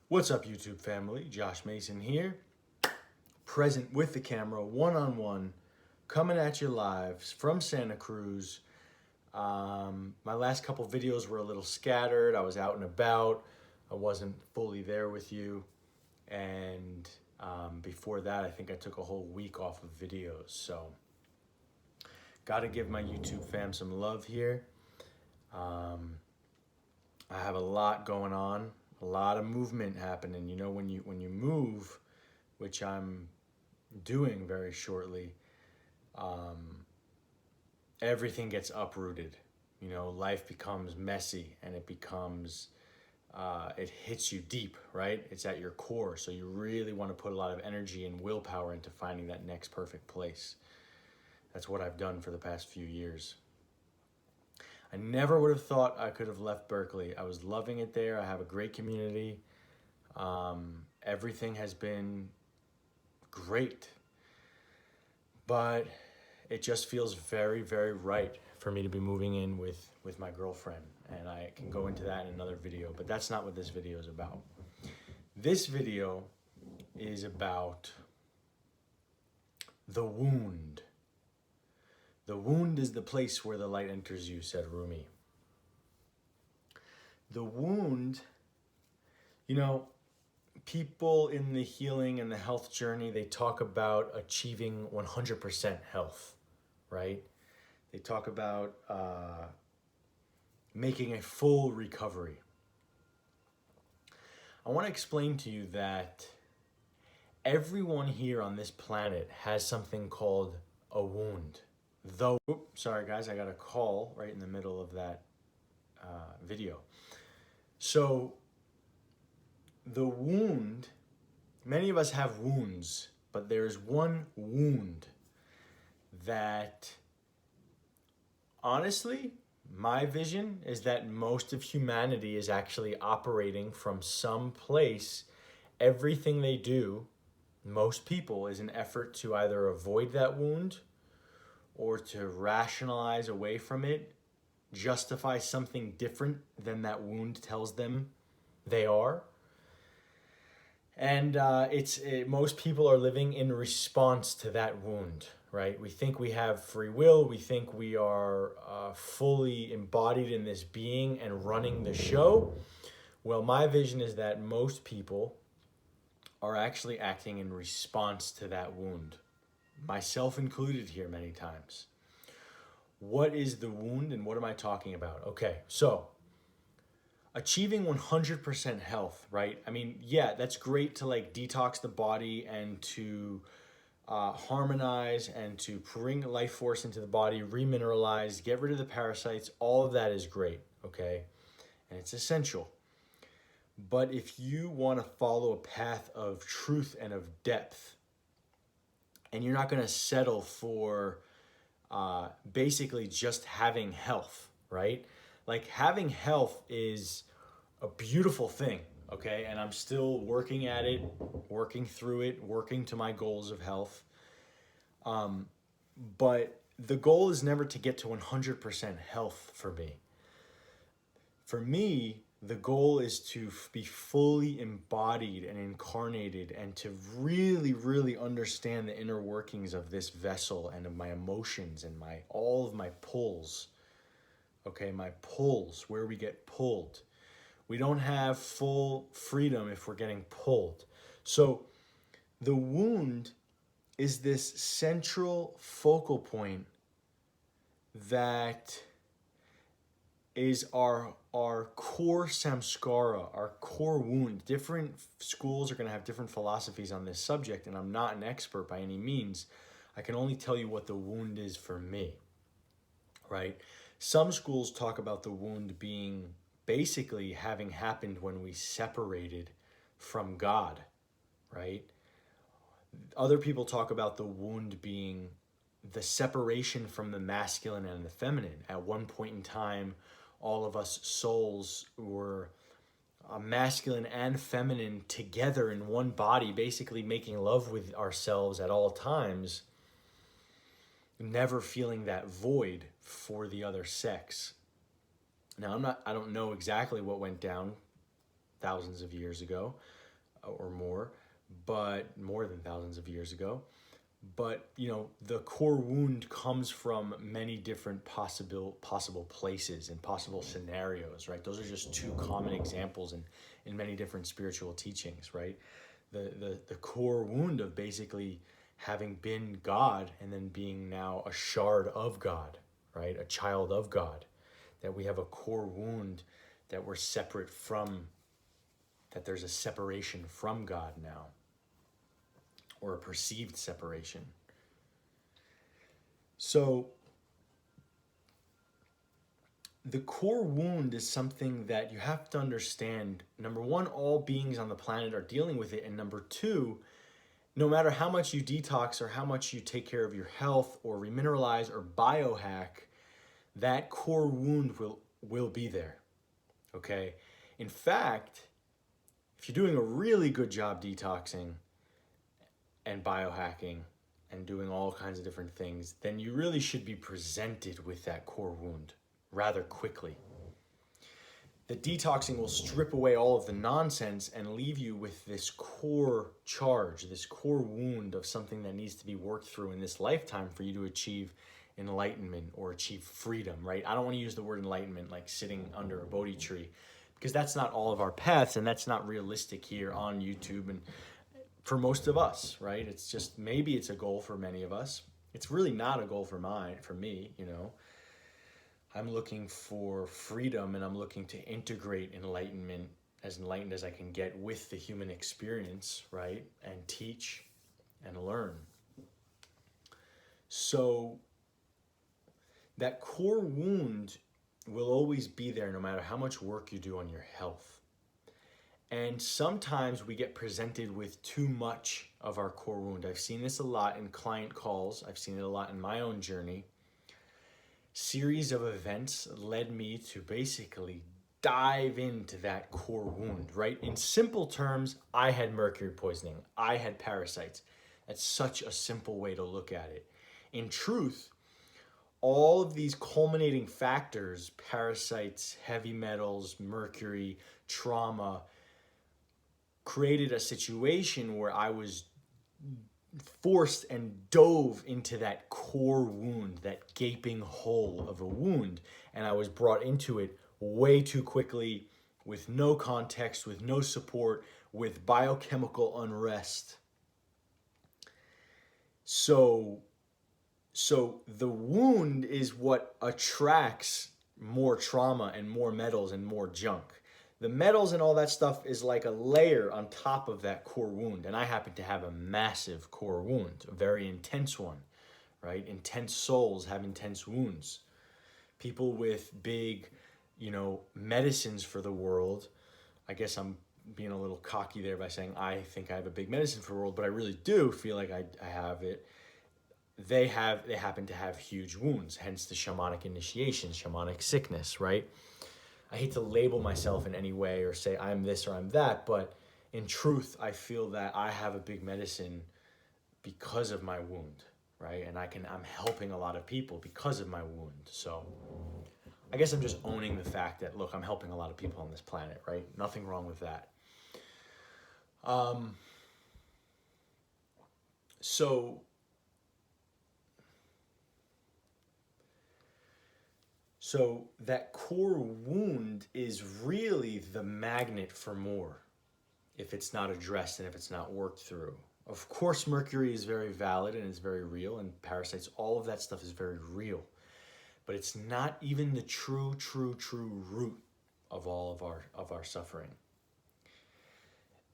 What's up, YouTube family? Josh Mason here, present with the camera, one-on-one, coming at you live from Santa Cruz. My last couple videos were a little scattered. I was out and about. I wasn't fully there with you. And before that, I think I took a whole week off of videos. So, got to give my YouTube fam some love here. I have a lot going on. A lot of movement happening. You know, when you move, which I'm doing very shortly, everything gets uprooted. You know, life becomes messy and it becomes, it hits you deep, right? It's at your core. So you really want to put a lot of energy and willpower into finding that next perfect place. That's what I've done for the past few years. I never would have thought I could have left Berkeley. I was loving it there. I have a great community. Everything has been great. But it just feels very, very right for me to be moving in with my girlfriend. And I can go into that in another video, but that's not what this video is about. This video is about the wound. The wound is the place where the light enters you, said Rumi. The wound, you know, people in the healing and the health journey, they talk about achieving 100% health, right? They talk about making a full recovery. I want to explain to you that everyone here on this planet has something called a wound. Sorry guys, I got a call right in the middle of that video. So the wound, many of us have wounds, but there's one wound that, honestly, my vision is that most of humanity is actually operating from some place. Everything they do, most people, is an effort to either avoid that wound or to rationalize away from it, justify something different than that wound tells them they are. And most people are living in response to that wound, right? We think we have free will. We think we are fully embodied in this being and running the show. Well, my vision is that most people are actually acting in response to that wound. Myself included here many times. What is the wound and what am I talking about? Okay, so achieving 100% health, right? I mean, yeah, that's great to like detox the body and to harmonize and to bring life force into the body, remineralize, get rid of the parasites. All of that is great, okay? And it's essential. But if you want to follow a path of truth and of depth, and you're not going to settle for basically just having health, right? Like having health is a beautiful thing, okay? And I'm still working at it, working through it, working to my goals of health. But the goal is never to get to 100% health for me. For me, the goal is to be fully embodied and incarnated and to really, really understand the inner workings of this vessel and of my emotions and all of my pulls. Okay, my pulls, where we get pulled. We don't have full freedom if we're getting pulled. So the wound is this central focal point that is our core samskara, our core wound. Different schools are going to have different philosophies on this subject, and I'm not an expert by any means. I can only tell you what the wound is for me, right? Some schools talk about the wound being basically having happened when we separated from God, right? Other people talk about the wound being the separation from the masculine and the feminine. At one point in time, all of us souls were masculine and feminine together in one body, basically making love with ourselves at all times, never feeling that void for the other sex. Now, I don't know exactly what went down thousands of years ago or more, but more than thousands of years ago. But the core wound comes from many different possible places and possible scenarios, right? Those are just two common examples in many different spiritual teachings, right? The core wound of basically having been God and then being now a shard of God, right? A child of God. That we have a core wound that we're separate from, that there's a separation from God now, or a perceived separation. So the core wound is something that you have to understand. Number one, all beings on the planet are dealing with it. And number two, no matter how much you detox or how much you take care of your health or remineralize or biohack, that core wound will be there, okay? In fact, if you're doing a really good job detoxing and biohacking and doing all kinds of different things, then you really should be presented with that core wound rather quickly. The detoxing will strip away all of the nonsense and leave you with this core charge, this core wound of something that needs to be worked through in this lifetime for you to achieve enlightenment or achieve freedom, right? I don't want to use the word enlightenment like sitting under a Bodhi tree, because that's not all of our paths, and that's not realistic here on YouTube and for most of us, right? It's just, maybe it's a goal for many of us. It's really not a goal for me, I'm looking for freedom, and I'm looking to integrate enlightenment, as enlightened as I can get, with the human experience, right? And teach and learn. So that core wound will always be there no matter how much work you do on your health. And sometimes we get presented with too much of our core wound. I've seen this a lot in client calls. I've seen it a lot in my own journey. Series of events led me to basically dive into that core wound, right? In simple terms, I had mercury poisoning. I had parasites. That's such a simple way to look at it. In truth, all of these culminating factors, parasites, heavy metals, mercury, trauma, created a situation where I was forced and dove into that core wound, that gaping hole of a wound. And I was brought into it way too quickly, with no context, with no support, with biochemical unrest. So the wound is what attracts more trauma and more metals and more junk. The metals and all that stuff is like a layer on top of that core wound. And I happen to have a massive core wound, a very intense one, right? Intense souls have intense wounds. People with big, medicines for the world. I guess I'm being a little cocky there by saying I think I have a big medicine for the world, but I really do feel like I have it. They happen to have huge wounds, hence the shamanic initiation, shamanic sickness, right? I hate to label myself in any way or say I'm this or I'm that, but in truth, I feel that I have a big medicine because of my wound, right? And I'm helping a lot of people because of my wound. So I guess I'm just owning the fact that, look, I'm helping a lot of people on this planet, right? Nothing wrong with that. So that core wound is really the magnet for more if it's not addressed and if it's not worked through. Of course, mercury is very valid and it's very real, and parasites, all of that stuff is very real. But it's not even the true root of all of our suffering.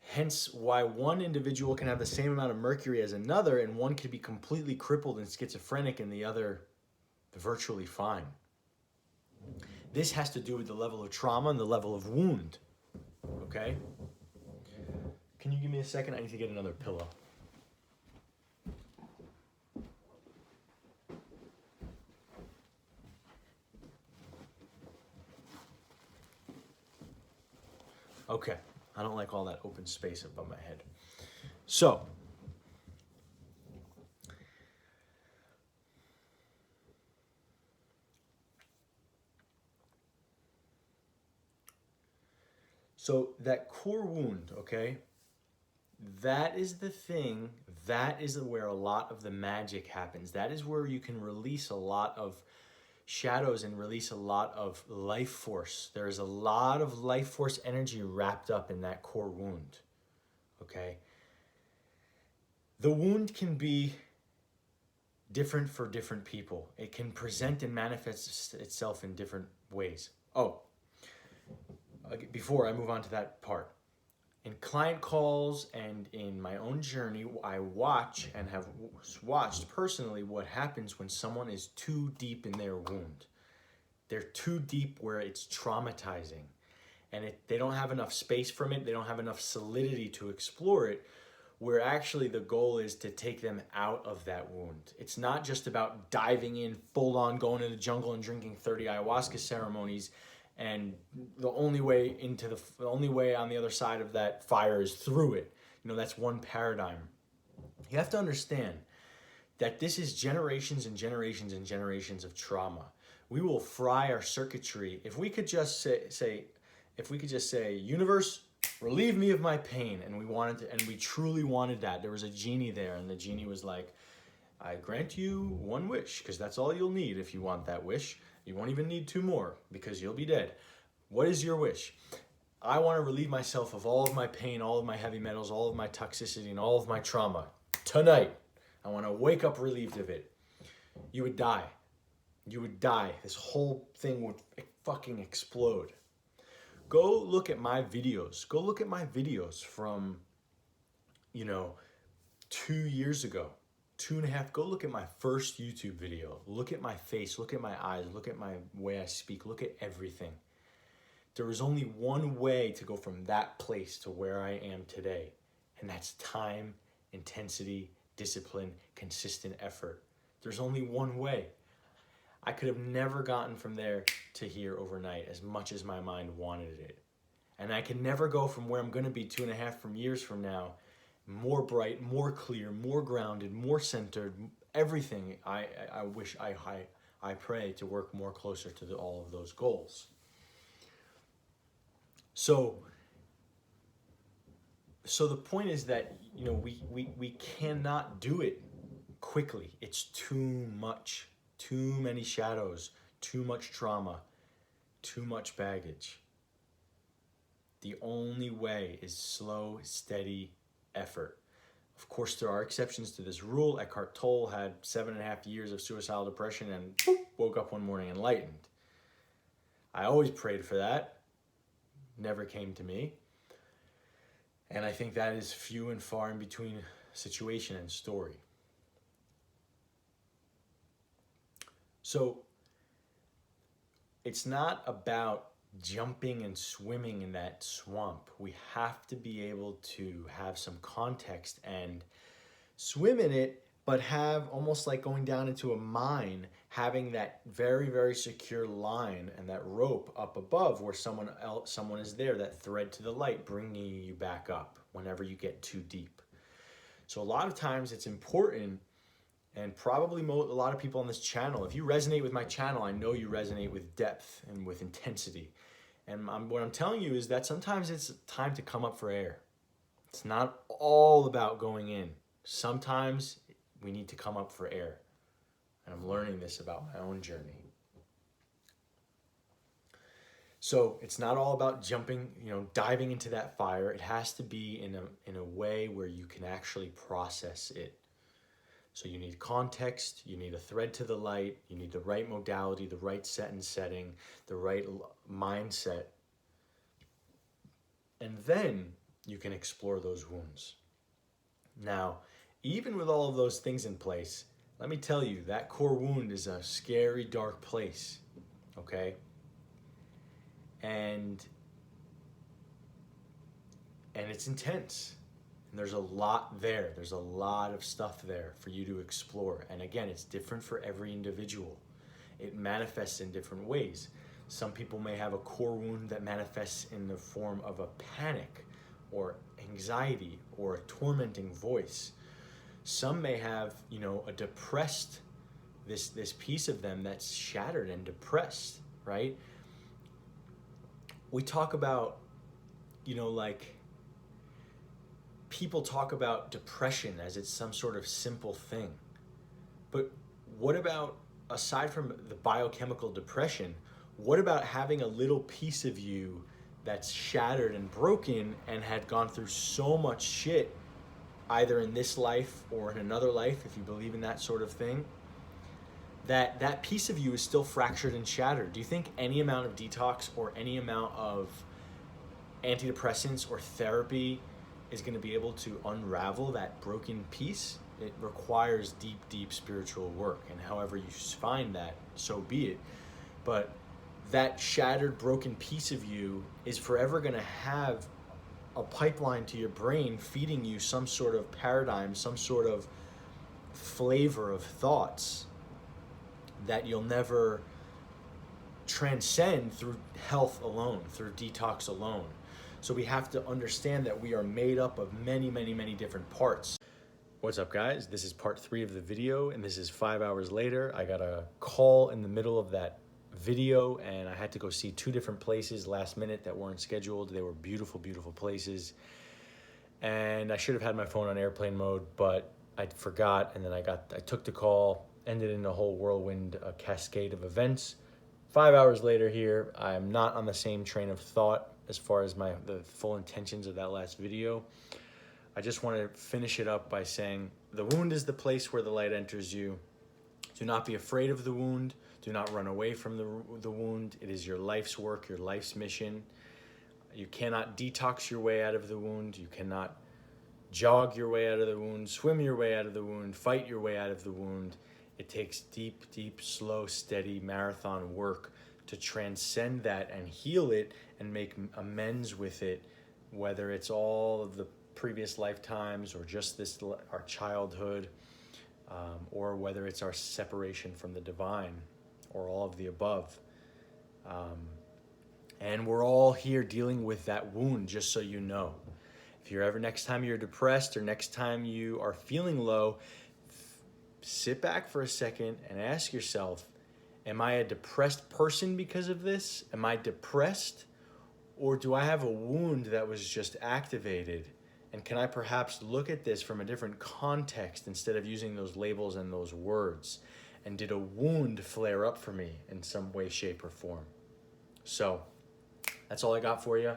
Hence why one individual can have the same amount of mercury as another, and one can be completely crippled and schizophrenic and the other virtually fine. This has to do with the level of trauma and the level of wound, okay? Can you give me a second? I need to get another pillow. Okay, I don't like all that open space above my head. So that core wound, okay, that is the thing, that is where a lot of the magic happens. That is where you can release a lot of shadows and release a lot of life force. There's a lot of life force energy wrapped up in that core wound, okay? The wound can be different for different people. It can present and manifest itself in different ways. Oh, before I move on to that part, in client calls and in my own journey, I watch and have watched personally what happens when someone is too deep in their wound. They're too deep where it's traumatizing, and they don't have enough space from it. They don't have enough solidity to explore it, where actually the goal is to take them out of that wound. It's not just about diving in full on, going in the jungle and drinking 30 ayahuasca ceremonies, and the only way on the other side of that fire is through it. That's one paradigm. You have to understand that this is generations and generations and generations of trauma. We will fry our circuitry if we could just say, universe, relieve me of my pain, and we truly wanted that. There was a genie there, and the genie was like, I grant you one wish, because that's all you'll need if you want that wish. You won't even need 2 more, because you'll be dead. What is your wish? I want to relieve myself of all of my pain, all of my heavy metals, all of my toxicity, and all of my trauma. Tonight, I want to wake up relieved of it. You would die. You would die. This whole thing would fucking explode. Go look at my videos. Go look at my videos from, 2 years ago. 2.5. Go look at my first YouTube video. Look at my face. Look at my eyes. Look at my way I speak. Look at everything. There is only one way to go from that place to where I am today. And that's time, intensity, discipline, consistent effort. There's only one way. I could have never gotten from there to here overnight as much as my mind wanted it. And I can never go from where I'm going to be 2.5 years from now, more bright, more clear, more grounded, more centered, everything. I pray to work more closer to all of those goals. So the point is that, we cannot do it quickly. It's too much. Too many shadows, too much trauma, too much baggage. The only way is slow, steady effort. Of course, there are exceptions to this rule. Eckhart Tolle had 7.5 years of suicidal depression and woke up one morning enlightened. I always prayed for that. Never came to me. And I think that is few and far in between situation and story. So it's not about jumping and swimming in that swamp. We have to be able to have some context and swim in it, but have almost like going down into a mine, having that very, very secure line and that rope up above where someone is there, that thread to the light, bringing you back up whenever you get too deep. So a lot of times it's important. And probably a lot of people on this channel, if you resonate with my channel, I know you resonate with depth and with intensity. And what I'm telling you is that sometimes it's time to come up for air. It's not all about going in. Sometimes we need to come up for air. And I'm learning this about my own journey. So it's not all about jumping, diving into that fire. It has to be in a way where you can actually process it. So you need context, you need a thread to the light, you need the right modality, the right set and setting, the right mindset. And then you can explore those wounds. Now, even with all of those things in place, let me tell you, that core wound is a scary, dark place, okay? And it's intense. And there's a lot there. There's a lot of stuff there for you to explore. And again, it's different for every individual. It manifests in different ways. Some people may have a core wound that manifests in the form of a panic or anxiety or a tormenting voice. Some may have, a depressed, this piece of them that's shattered and depressed, right? We talk about like people talk about depression as it's some sort of simple thing. But what about, aside from the biochemical depression, what about having a little piece of you that's shattered and broken and had gone through so much shit, either in this life or in another life, if you believe in that sort of thing, that piece of you is still fractured and shattered? Do you think any amount of detox or any amount of antidepressants or therapy is going to be able to unravel that broken piece? It requires deep, deep spiritual work, and however you find that, so be it. But that shattered, broken piece of you is forever going to have a pipeline to your brain feeding you some sort of paradigm, some sort of flavor of thoughts that you'll never transcend through health alone, through detox alone. So we have to understand that we are made up of many, many, many different parts. What's up, guys? This is part 3 of the video, and this is 5 hours later. I got a call in the middle of that video, and I had to go see 2 different places last minute that weren't scheduled. They were beautiful, beautiful places. And I should have had my phone on airplane mode, but I forgot, and then I took the call, ended in a whole whirlwind, a cascade of events. 5 hours later here, I'm not on the same train of thought as far as the full intentions of that last video. I just want to finish it up by saying the wound is the place where the light enters you. Do not be afraid of the wound. Do not run away from the wound. It is your life's work, your life's mission. You cannot detox your way out of the wound. You cannot jog your way out of the wound, swim your way out of the wound, fight your way out of the wound. It takes deep, deep, slow, steady marathon work to transcend that and heal it and make amends with it, whether it's all of the previous lifetimes or just our childhood, or whether it's our separation from the divine, or all of the above. And we're all here dealing with that wound, just so you know. If you're ever, next time you're depressed or next time you are feeling low, sit back for a second and ask yourself, am I a depressed person because of this? Am I depressed? Or do I have a wound that was just activated? And can I perhaps look at this from a different context instead of using those labels and those words? And did a wound flare up for me in some way, shape, or form? So that's all I got for you.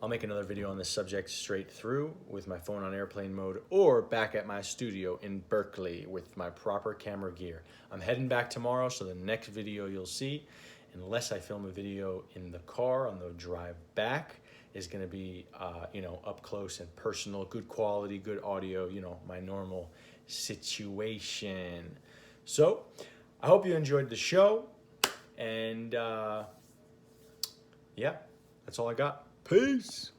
I'll make another video on this subject straight through with my phone on airplane mode, or back at my studio in Berkeley with my proper camera gear. I'm heading back tomorrow, so the next video you'll see, unless I film a video in the car on the drive back, is going to be up close and personal, good quality, good audio, my normal situation. So I hope you enjoyed the show, and yeah, that's all I got. Peace.